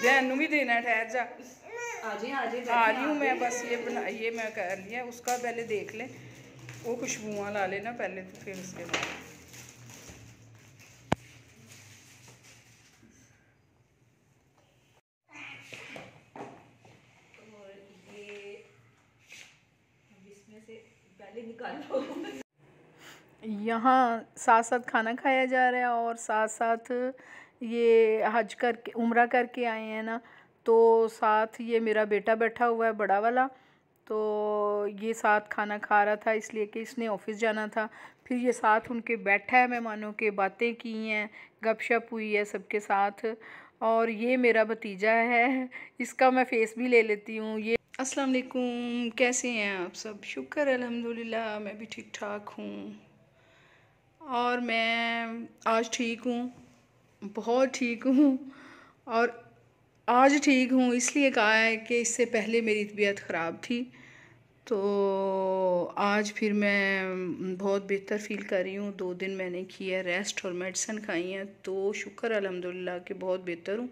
बहन भी देना, ठहर जा। आ रही हूँ मैं, बस ये मैं कर लिया। उसका पहले देख ले, वो खुशबुआँ ला लेना पहले, तो फिर उसके बाद। यहाँ साथ साथ खाना खाया जा रहा है और साथ साथ ये हज करके उम्रा करके आए हैं ना, तो साथ ये मेरा बेटा बैठा हुआ है बड़ा वाला, तो ये साथ खाना खा रहा था इसलिए कि इसने ऑफिस जाना था। फिर ये साथ उनके बैठा है, मेहमानों के बातें की हैं, गपशप हुई है सबके साथ। और ये मेरा भतीजा है, इसका मैं फ़ेस भी ले लेती हूँ। ये अस्सलाम वालेकुम, कैसे हैं आप सब? शुक्र अल्हम्दुलिल्लाह, मैं भी ठीक ठाक हूँ। और मैं आज ठीक हूँ, बहुत ठीक हूँ। और आज ठीक हूँ इसलिए कहा है कि इससे पहले मेरी तबीयत ख़राब थी, तो आज फिर मैं बहुत बेहतर फ़ील कर रही हूँ। 2 दिन मैंने की है रेस्ट और मेडिसिन खाई हैं, तो शुक्र अल्हम्दुलिल्लाह कि बहुत बेहतर हूँ।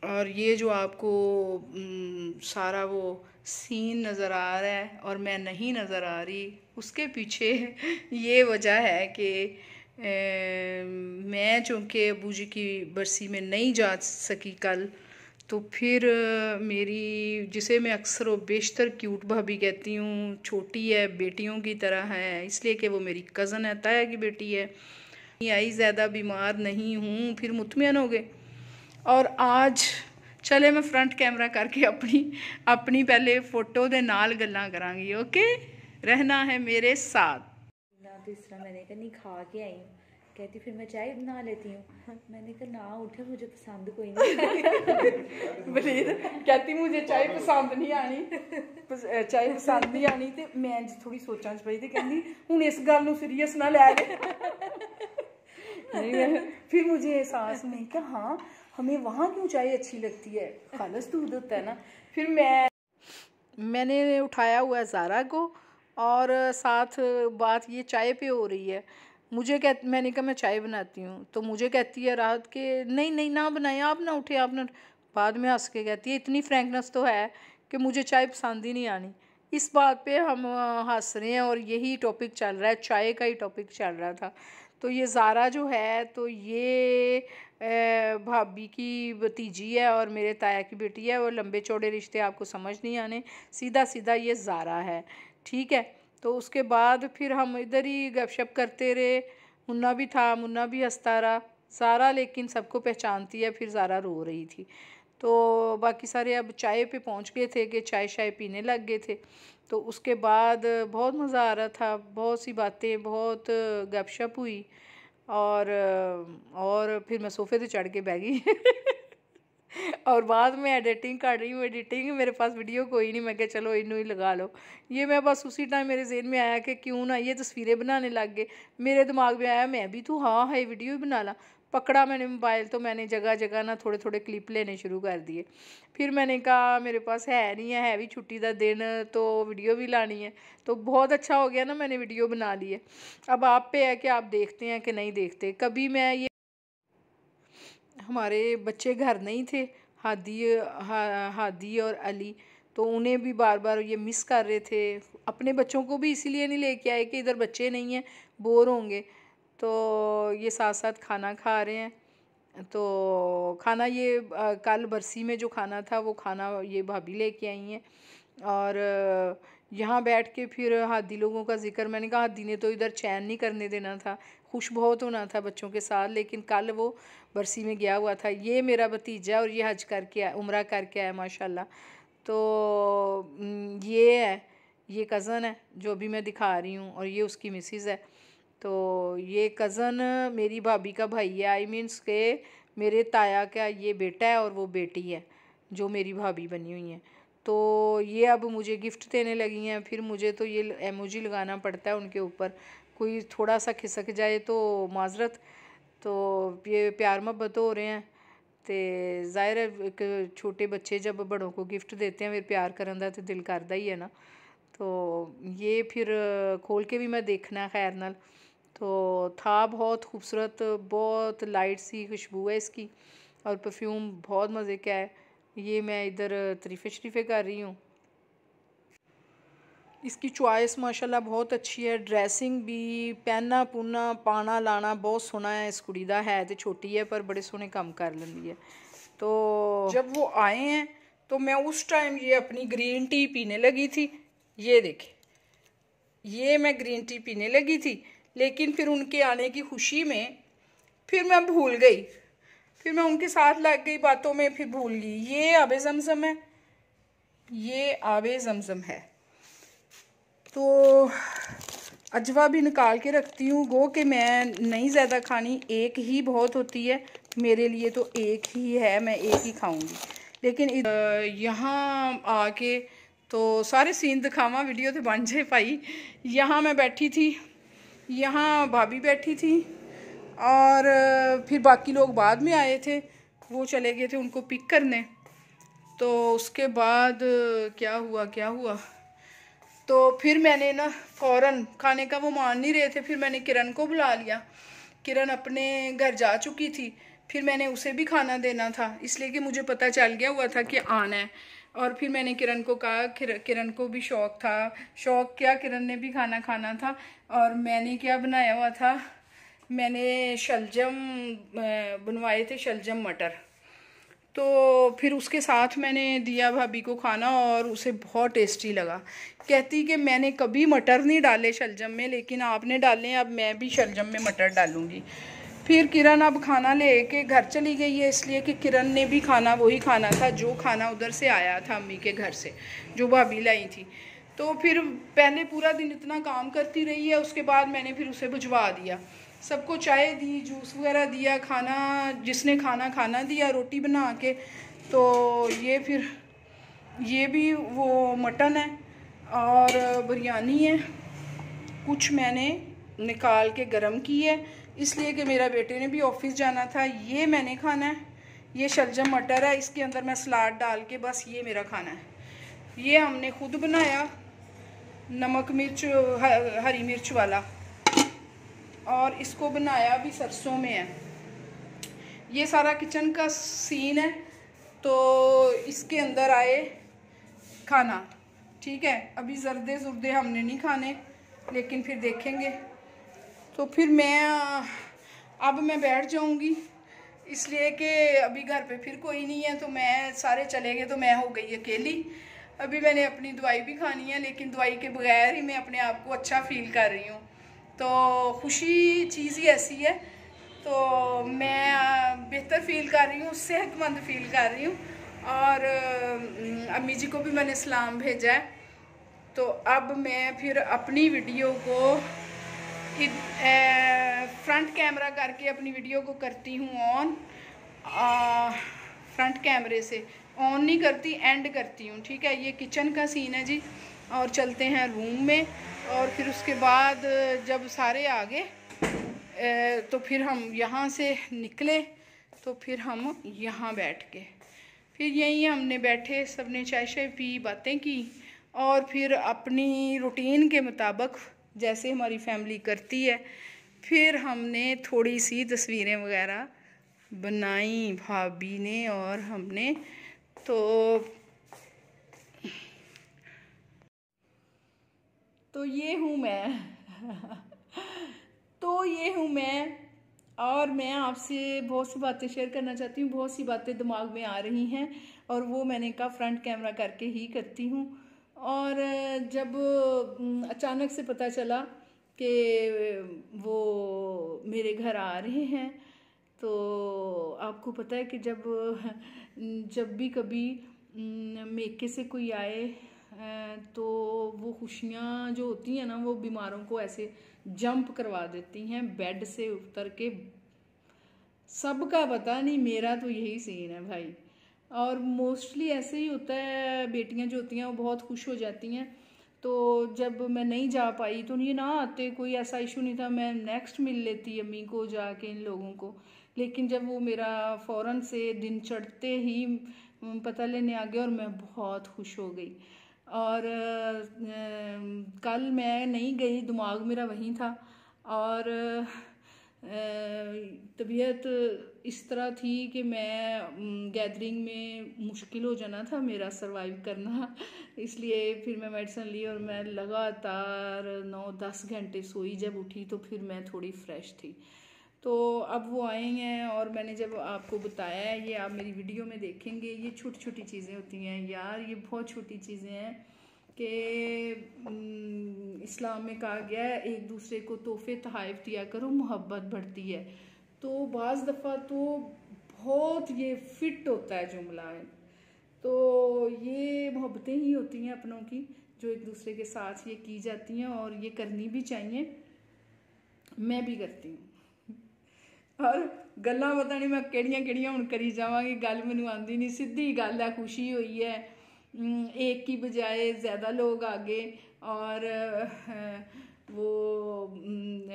और ये जो आपको सारा वो सीन नज़र आ रहा है और मैं नहीं नज़र आ रही, उसके पीछे ये वजह है कि मैं चूँकि अबू जी की बरसी में नहीं जा सकी कल, तो फिर मेरी, जिसे मैं अक्सर व बेशतर क्यूट भाभी कहती हूँ, छोटी है, बेटियों की तरह है, इसलिए कि वो मेरी कज़न है, ताया की बेटी है, आई, ज़्यादा बीमार नहीं हूँ, फिर मुतमईन हो गए। और आज चले मैं फ्रंट कैमरा करके अपनी पहले फ़ोटो दे नाल गल्लां करांगी। ओके, रहना है मेरे साथ। ना तो इस तरह मैंने कहा नहीं, खा के आई हूँ, कहती फिर मैं चाय बना लेती हूँ। मैंने कहा ना उठे, मुझे पसंद कोई नहीं। बलीद कहती मुझे चाय पसंद नहीं आनी, चाय पसंद नहीं आनी, तो मैं थोड़ी सोचा च पई, कहती हूँ इस गल नूं सीरियस ना लै नहीं। फिर मुझे एहसास में कि हाँ, हमें वहाँ क्यों चाय अच्छी लगती है, खालस दूध होता है ना। फिर मैंने उठाया हुआ ज़ारा को, और साथ बात ये चाय पे हो रही है। मैंने कहा मैं चाय बनाती हूँ, तो मुझे कहती है राहत कि नहीं नहीं ना बनाएं, आप ना उठे, आप ना। बाद में हंस के कहती है इतनी फ्रैंकनेस तो है कि मुझे चाय पसंद ही नहीं आनी। इस बात पे हम हंस रहे हैं और यही टॉपिक चल रहा है, चाय का ही टॉपिक चल रहा था। तो ये ज़ारा जो है, तो ये भाभी की भतीजी है और मेरे ताया की बेटी है। वो लंबे चौड़े रिश्ते आपको समझ नहीं आने, सीधा सीधा ये ज़ारा है, ठीक है। तो उसके बाद फिर हम इधर ही गपशप करते रहे, मुन्ना भी था, मुन्ना भी हंसता रहा। ज़ारा लेकिन सबको पहचानती है, फिर ज़ारा रो रही थी। तो बाकी सारे अब चाय पे पहुंच गए थे कि चाय शाय पीने लग गए थे। तो उसके बाद बहुत मज़ा आ रहा था, बहुत सी बातें, बहुत गपशप हुई। और फिर मैं सोफ़े पे चढ़ के बैठ गई। और बाद में एडिटिंग कर रही हूँ, एडिटिंग मेरे पास वीडियो कोई नहीं, मैं क्या चलो इन्हों ही लगा लो। ये मैं बस उसी टाइम मेरे जहन में आया कि क्यों ना ये तस्वीरें बनाने लग गए। मेरे दिमाग में आया मैं भी तो हाँ है वीडियो ही बना ला। पकड़ा मैंने मोबाइल, तो मैंने जगह जगह ना थोड़े थोड़े क्लिप लेने शुरू कर दिए। फिर मैंने कहा मेरे पास है नहीं है भी छुट्टी का दिन, तो वीडियो भी लानी है। तो बहुत अच्छा हो गया ना, मैंने वीडियो बना ली है। अब आप पे है कि आप देखते हैं कि नहीं देखते। कभी मैं ये, हमारे बच्चे घर नहीं थे, हादी और अली, तो उन्हें भी बार बार ये मिस कर रहे थे। अपने बच्चों को भी इसीलिए नहीं लेके आए कि इधर बच्चे नहीं हैं, बोर होंगे। तो ये साथ साथ खाना खा रहे हैं। तो खाना ये कल बरसी में जो खाना था, वो खाना ये भाभी लेके आई हैं। और यहाँ बैठ के फिर हादी लोगों का जिक्र, मैंने कहा हादी ने तो इधर चैन नहीं करने देना था, खुश बहुत होना था बच्चों के साथ, लेकिन कल वो बरसी में गया हुआ था। ये मेरा भतीजा, और ये हज करके आया, उम्रा करके आया माशाल्लाह। तो ये है, ये कज़न है जो अभी मैं दिखा रही हूँ, और ये उसकी मिसिज़ है। तो ये कज़न मेरी भाभी का भाई है, आई मीन्स के मेरे ताया का ये बेटा है और वो बेटी है जो मेरी भाभी बनी हुई हैं। तो ये अब मुझे गिफ्ट देने लगी हैं। फिर मुझे तो ये एमोजी लगाना पड़ता है उनके ऊपर, कोई थोड़ा सा खिसक जाए तो माजरत। तो ये प्यार मोहब्बत हो रहे हैं, तो ज़ाहिर है एक छोटे बच्चे जब बड़ों को गिफ्ट देते हैं, फिर प्यार करन दा तो दिल करदा ही है ना। तो ये फिर खोल के भी मैं देखना खैर नाल। तो था बहुत खूबसूरत, बहुत लाइट सी खुशबू है इसकी। और परफ्यूम बहुत मज़े का है। ये मैं इधर तरीफ़े शरीफ़े कर रही हूँ। इसकी चॉइस माशाल्लाह बहुत अच्छी है, ड्रेसिंग भी, पहनना पुनना पाना लाना बहुत सोहना है। इस कुड़ी दा है तो छोटी है पर बड़े सोहने काम कर लेंदी है। तो जब वो आए हैं तो मैं उस टाइम ये अपनी ग्रीन टी पीने लगी थी। ये देखे, ये मैं ग्रीन टी पीने लगी थी, लेकिन फिर उनके आने की खुशी में फिर मैं भूल गई, फिर मैं उनके साथ लग गई बातों में, फिर भूल गई। ये आबे ज़मज़म है, ये आबे ज़मज़म है। तो अजवा भी निकाल के रखती हूँ, गो कि मैं नहीं ज़्यादा खानी, एक ही बहुत होती है मेरे लिए, तो एक ही है, मैं एक ही खाऊंगी। लेकिन यहाँ आके तो सारे सीन दिखावा, वीडियो तो बन जाए पाई। यहाँ मैं बैठी थी, यहाँ भाभी बैठी थी और फिर बाकी लोग बाद में आए थे, वो चले गए थे उनको पिक करने। तो उसके बाद क्या हुआ तो फिर मैंने ना फ़ौरन, खाने का वो मान नहीं रहे थे, फिर मैंने किरण को बुला लिया। किरण अपने घर जा चुकी थी, फिर मैंने उसे भी खाना देना था, इसलिए कि मुझे पता चल गया हुआ था कि आना है। और फिर मैंने किरण को कहा, किरण को भी शौक़ था, शौक़ क्या, किरण ने भी खाना खाना था। और मैंने क्या बनाया हुआ था, मैंने शलजम बनवाए थे, शलजम मटर। तो फिर उसके साथ मैंने दिया भाभी को खाना और उसे बहुत टेस्टी लगा। कहती कि मैंने कभी मटर नहीं डाले शलजम में, लेकिन आपने डाले, अब मैं भी शलजम में मटर डालूँगी। फिर किरण अब खाना लेके घर चली गई है, इसलिए कि किरण ने भी खाना वही खाना था जो खाना उधर से आया था अम्मी के घर से, जो भाभी लाई थी। तो फिर पहले पूरा दिन इतना काम करती रही है, उसके बाद मैंने फिर उसे भिजवा दिया, सबको चाय दी, जूस वगैरह दिया, खाना जिसने खाना दिया, रोटी बना के। तो ये फिर ये भी वो मटन है और बिरयानी है, कुछ मैंने निकाल के गरम की है, इसलिए कि मेरा बेटे ने भी ऑफिस जाना था। ये मैंने खाना है, ये शलजम मटर है, इसके अंदर मैं सलाद डाल के बस ये मेरा खाना है। ये हमने खुद बनाया, नमक मिर्च हरी मिर्च वाला, और इसको बनाया भी सरसों में है। ये सारा किचन का सीन है। तो इसके अंदर आए खाना, ठीक है। अभी जर्दे जुर्दे हमने नहीं खाने, लेकिन फिर देखेंगे। तो फिर अब मैं बैठ जाऊंगी, इसलिए कि अभी घर पे फिर कोई नहीं है, तो मैं सारे चले गए तो मैं हो गई अकेली। अभी मैंने अपनी दवाई भी खानी है, लेकिन दवाई के बगैर ही मैं अपने आप को अच्छा फील कर रही हूँ। तो खुशी चीज़ ही ऐसी है। तो मैं बेहतर फील कर रही हूँ, सेहतमंद फील कर रही हूँ। और अम्मी जी को भी मैंने सलाम भेजा है। तो अब मैं फिर अपनी वीडियो को फ्रंट कैमरा करके अपनी वीडियो को करती हूँ ऑन, फ्रंट कैमरे से ऑन नहीं करती, एंड करती हूँ, ठीक है। ये किचन का सीन है जी। और चलते हैं रूम में, और फिर उसके बाद जब सारे आ गए तो फिर हम यहाँ से निकले, तो फिर हम यहाँ बैठ के फिर यहीं हमने बैठे, सबने चाय शाय पी, बातें की, और फिर अपनी रूटीन के मुताबिक जैसे हमारी फैमिली करती है, फिर हमने थोड़ी सी तस्वीरें वगैरह बनाई भाभी ने और हमने। तो ये हूँ मैं तो ये हूँ मैं, और मैं आपसे बहुत सी बातें शेयर करना चाहती हूँ। बहुत सी बातें दिमाग में आ रही हैं, और वो मैंने कहा फ्रंट कैमरा करके ही करती हूँ। और जब अचानक से पता चला कि वो मेरे घर आ रहे हैं, तो आपको पता है कि जब भी कभी मेके से कोई आए तो वो खुशियाँ जो होती हैं ना, वो बीमारों को ऐसे जंप करवा देती हैं बेड से उतर के। सबका पता नहीं, मेरा तो यही सीन है भाई। और मोस्टली ऐसे ही होता है, बेटियां जो होती हैं वो बहुत खुश हो जाती हैं। तो जब मैं नहीं जा पाई तो ये ना आते, कोई ऐसा इशू नहीं था, मैं नेक्स्ट मिल लेती अम्मी को जाके, इन लोगों को। लेकिन जब वो मेरा फ़ौरन से दिन चढ़ते ही पता लेने आ गया, और मैं बहुत खुश हो गई। और कल मैं नहीं गई, दिमाग मेरा वहीं था। और तबीयत इस तरह थी कि मैं गैदरिंग में मुश्किल हो जाना था मेरा सरवाइव करना, इसलिए फिर मैं मेडिसिन ली और मैं लगातार 9-10 घंटे सोई। जब उठी तो फिर मैं थोड़ी फ्रेश थी। तो अब वो आए हैं और मैंने जब आपको बताया है, ये आप मेरी वीडियो में देखेंगे, ये छोटी छोटी चीज़ें होती हैं यार, ये बहुत छोटी चीज़ें हैं कि इस्लाम में कहा गया है एक दूसरे को तोहफे तहाइफ दिया करो, मोहब्बत बढ़ती है। तो बाज़ दफ़ा तो बहुत ये फिट होता है जुमला है। तो ये मोहब्बतें ही होती हैं अपनों की जो एक दूसरे के साथ ये की जाती हैं, और ये करनी भी चाहिए, मैं भी करती हूँ। और गल्लां पता नहीं मैं केड़ियां केड़ियां हुण करी जावांगी, गल मैनूं आंदी नहीं, सीधी गल है, खुशी हुई है, एक की बजाय ज़्यादा लोग आ गए, और वो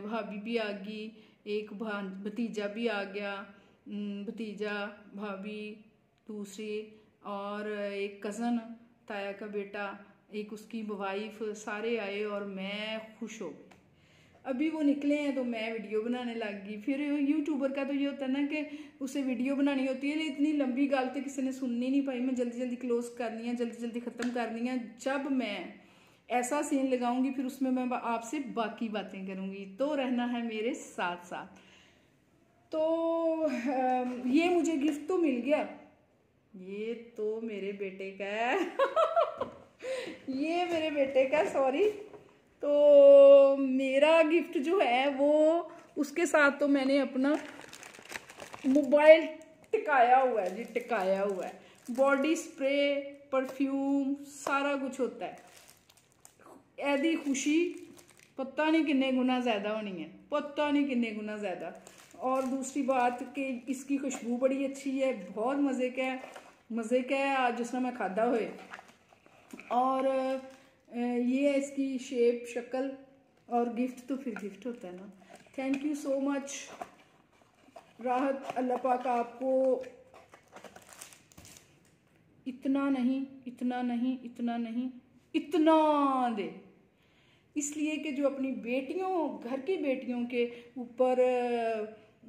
भाभी भी आ गई, एक भतीजा भी आ गया, भतीजा भाभी दूसरी, और एक कज़न ताया का बेटा, एक उसकी वाइफ, सारे आए और मैं खुश हो गई। अभी वो निकले हैं तो मैं वीडियो बनाने लग गई। फिर यूट्यूबर का तो ये होता है ना कि उसे वीडियो बनानी होती है, इतनी लंबी गल तो किसी ने सुननी नहीं पाई, मैं जल्दी जल्दी क्लोज करनी है, जल्दी जल्दी ख़त्म करनी है। जब मैं ऐसा सीन लगाऊंगी फिर उसमें मैं आपसे बाकी बातें करूंगी, तो रहना है मेरे साथ साथ। तो ये मुझे गिफ्ट तो मिल गया, ये तो मेरे बेटे का है ये मेरे बेटे का, सॉरी। तो मेरा गिफ्ट जो है वो, उसके साथ तो मैंने अपना मोबाइल टिकाया हुआ है जी, टिकाया हुआ है। बॉडी स्प्रे, परफ्यूम, सारा कुछ होता है। ऐदी खुशी पता नहीं कितने गुना ज़्यादा होनी है, पता नहीं कितने गुना ज़्यादा। और दूसरी बात कि इसकी खुशबू बड़ी अच्छी है, बहुत मज़े का है, आज जिसने मैं खादा हुए। और ये है इसकी शेप, शक्ल, और गिफ्ट तो फिर गिफ्ट होता है ना। थैंक यू सो मच राहत, अल्लाह पाक आपको इतना नहीं, इतना नहीं, इतना नहीं, इतना दे, इसलिए कि जो अपनी बेटियों, घर की बेटियों के ऊपर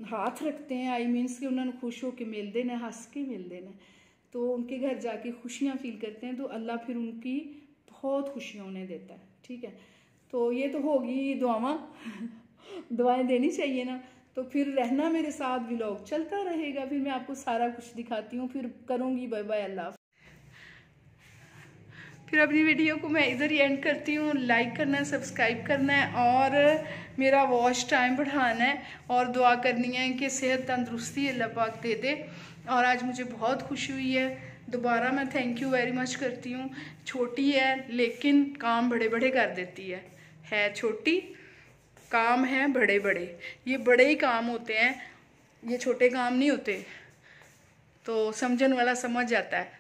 हाथ रखते हैं, आई मीन्स कि उन्होंने खुश होकर मिल देना, हंस के मिल देना, तो उनके घर जाके खुशियाँ फील करते हैं, तो अल्लाह फिर उनकी बहुत खुशियाँ उन्हें देता है। ठीक है, तो ये तो होगी दुआएं देनी चाहिए ना। तो फिर रहना मेरे साथ, व्लॉग चलता रहेगा, फिर मैं आपको सारा कुछ दिखाती हूँ, फिर करूँगी। बाय बाय, अल्लाह। फिर अपनी वीडियो को मैं इधर ही एंड करती हूँ। लाइक करना है, सब्सक्राइब करना है, और मेरा वॉच टाइम बढ़ाना है, और दुआ करनी है कि सेहत तंदुरुस्ती अल्लाह पाक दे दे। और आज मुझे बहुत खुशी हुई है, दोबारा मैं थैंक यू वेरी मच करती हूँ। छोटी है लेकिन काम बड़े बड़े कर देती है छोटी, काम है बड़े बड़े, ये बड़े ही काम होते हैं, ये छोटे काम नहीं होते। तो समझने वाला समझ जाता है।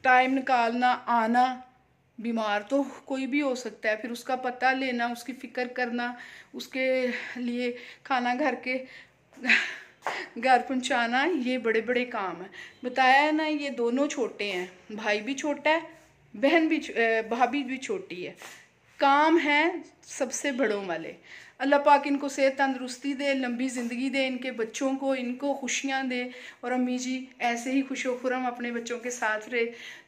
टाइम निकालना, आना, बीमार तो कोई भी हो सकता है, फिर उसका पता लेना, उसकी फ़िक्र करना, उसके लिए खाना घर पहुंचाना, ये बड़े बड़े काम हैं। बताया है ना, ये दोनों छोटे हैं, भाई भी छोटा है, बहन भी, भाभी भी छोटी है। काम है सबसे बड़ों वाले। अल्लाह पाक इनको सेहत तंदुरुस्ती दे, लंबी ज़िंदगी दे, इनके बच्चों को, इनको खुशियाँ दे, और अम्मी जी ऐसे ही खुशो खुरम अपने बच्चों के साथ रहे।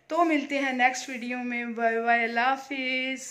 तो मिलते हैं नेक्स्ट वीडियो में। बाय बाय, अल्लाह हाफिज़।